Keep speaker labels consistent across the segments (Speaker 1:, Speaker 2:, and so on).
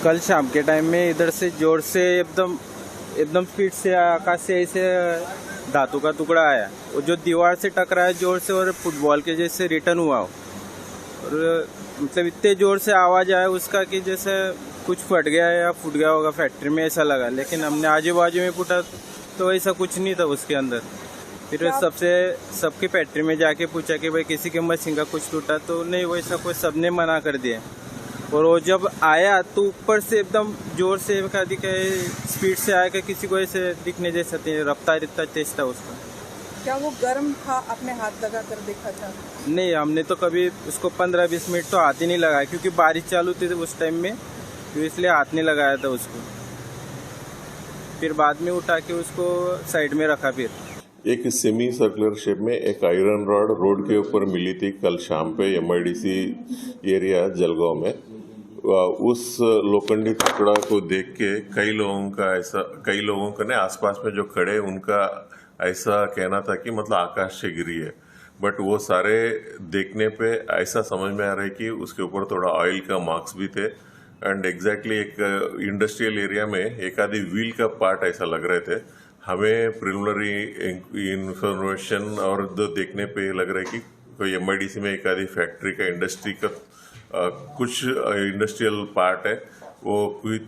Speaker 1: कल शाम के टाइम में इधर से जोर से एकदम स्पीड से आकाश से ऐसे धातु का टुकड़ा आया और जो दीवार से टकराया जोर से और फुटबॉल के जैसे रिटर्न हुआ और मतलब इतने जोर से आवाज़ आया उसका कि जैसे कुछ फट गया या फूट गया होगा फैक्ट्री में, ऐसा लगा। लेकिन हमने आजू बाजू में पूछा तो ऐसा कुछ नहीं था उसके अंदर। फिर सबकी फैक्ट्री में जाके पूछा कि भाई किसी के मशीन का कुछ टूटा, तो नहीं वैसा कोई, सबने मना कर दिया। और वो जब आया तो ऊपर से एकदम जोर से स्पीड से आया कि किसी को ऐसे दिखने जैसा रफ्तार इतना तेज था उसका।
Speaker 2: क्या वो गर्म था? आपने हाथ लगा कर देखा था?
Speaker 1: नहीं, हमने तो कभी उसको 15-20 मिनट तो हाथ ही नहीं लगाया क्योंकि बारिश चालू थी उस टाइम में, तो इसलिए हाथ नहीं लगाया था उसको। फिर बाद में उठा के उसको साइड में रखा। फिर
Speaker 3: एक सेमी सर्कुलर शेप में एक आयरन रॉड रोड के ऊपर मिली थी कल शाम पे MIDC एरिया जलगांव में। उस लोखंडी टुकड़ा को देख के कई लोगों का ने आसपास में जो खड़े उनका ऐसा कहना था कि मतलब आकाश से गिरी है। बट वो सारे देखने पे ऐसा समझ में आ रहा है कि उसके ऊपर थोड़ा ऑयल का मार्क्स भी थे एंड एग्जैक्टली एक इंडस्ट्रियल एरिया में एक आधी व्हील का पार्ट ऐसा लग रहे थे। हमें प्रिलिमिनरी इंफॉर्मेशन और देखने पे लग रहा है कि कोई MIDC में एक आधी फैक्ट्री का इंडस्ट्री का कुछ इंडस्ट्रियल पार्ट है, वो कोई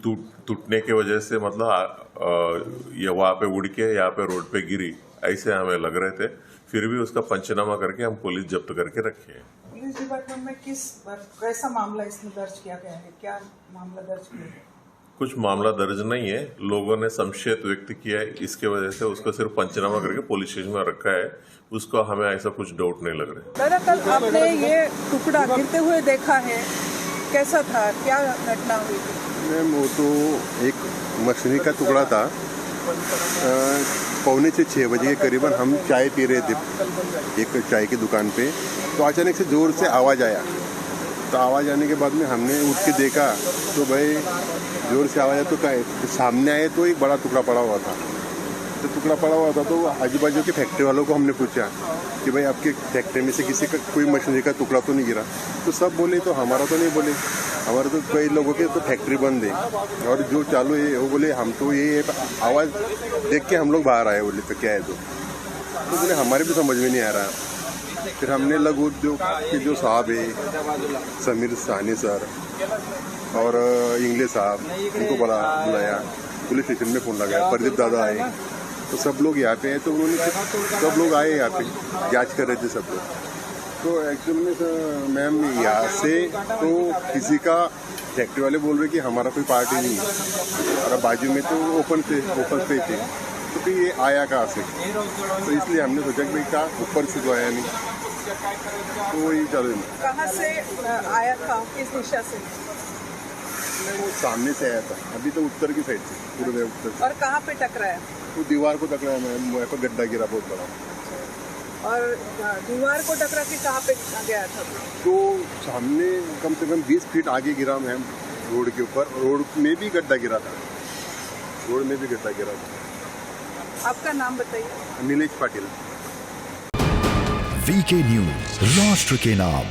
Speaker 3: टूटने की वजह से मतलब ये वहाँ पे उड़ के यहाँ पे रोड पे गिरी, ऐसे हमें लग रहे थे। फिर भी उसका पंचनामा करके हम पुलिस जब्त करके रखे हैं।
Speaker 2: पुलिस डिपार्टमेंट में कैसा मामला इसमें दर्ज किया गया है? क्या मामला दर्ज किया है?
Speaker 3: कुछ मामला दर्ज नहीं है, लोगों ने संशय व्यक्त किया है, इसके वजह से उसको सिर्फ पंचनामा करके पुलिस स्टेशन में रखा है। उसको हमें ऐसा कुछ डाउट नहीं लग रहा है।
Speaker 2: दादा, कल आपने ये टुकड़ा गिरते हुए देखा है, कैसा था? क्या घटना हुई थी?
Speaker 4: मैम वो तो एक मछली का टुकड़ा था। 5:45 बजे के करीबन हम चाय पी रहे थे एक चाय की दुकान पे, तो अचानक से जोर से आवाज़ आया। तो आवाज़ आने के बाद में हमने उठ के देखा तो भाई जोर से आवाज़ आया तो क्या है, सामने आए तो एक बड़ा टुकड़ा पड़ा हुआ था। तो टुकड़ा पड़ा हुआ था तो आजू बाजू के फैक्ट्री वालों को हमने पूछा कि भाई आपके फैक्ट्री में से किसी का कोई मशीनरी का टुकड़ा तो नहीं गिरा? तो सब बोले, तो हमारा तो नहीं बोले, हमारे तो कई लोगों के तो फैक्ट्री बंद है और जो चालू है वो बोले हम तो ये आवाज़ देख के हम लोग बाहर आए। बोले तो क्या है? तो बोले हमारे भी समझ में नहीं आ रहा। फिर हमने लघु उद्योग के जो साहब है समीर साहनी सर और इंग्ले साहब, उनको बुलाया, पुलिस स्टेशन में फ़ोन लगाया, प्रदीप दादा आए, तो सब लोग यहाँ पे हैं। तो उन्होंने सब लोग आए यहाँ पे, जांच कर रहे थे सब लोग। तो एक्चुअल में मैम यहाँ से तो किसी का फैक्ट्री वाले बोल रहे कि हमारा कोई पार्टी नहीं है और बाजू में तो ओपन स्पेस थे, तो फिर ये आया कहाँ से? तो इसलिए हमने सोचा कि भाई क्या ऊपर से तो आया नहीं, तो वही चलो।
Speaker 2: कहाँ से आया था? किस दिशा से?
Speaker 4: वो सामने से आया था, अभी तो उत्तर की साइड से, पूर्व उत्तर।
Speaker 2: और कहाँ पे टकराया?
Speaker 4: वो दीवार को टकराया मैम, वहाँ पर गड्ढा गिरा बहुत बड़ा।
Speaker 2: और दीवार को टकरा के कहाँ पे गया था?
Speaker 4: तो सामने कम से कम 20 फीट आगे गिरा मैम, रोड के ऊपर। रोड में भी गड्ढा गिरा था, रोड में भी गड्ढा गिरा था।
Speaker 2: आपका नाम बताइए।
Speaker 4: नीलेश पाटिल।
Speaker 5: VK न्यूज, राष्ट्र के नाम।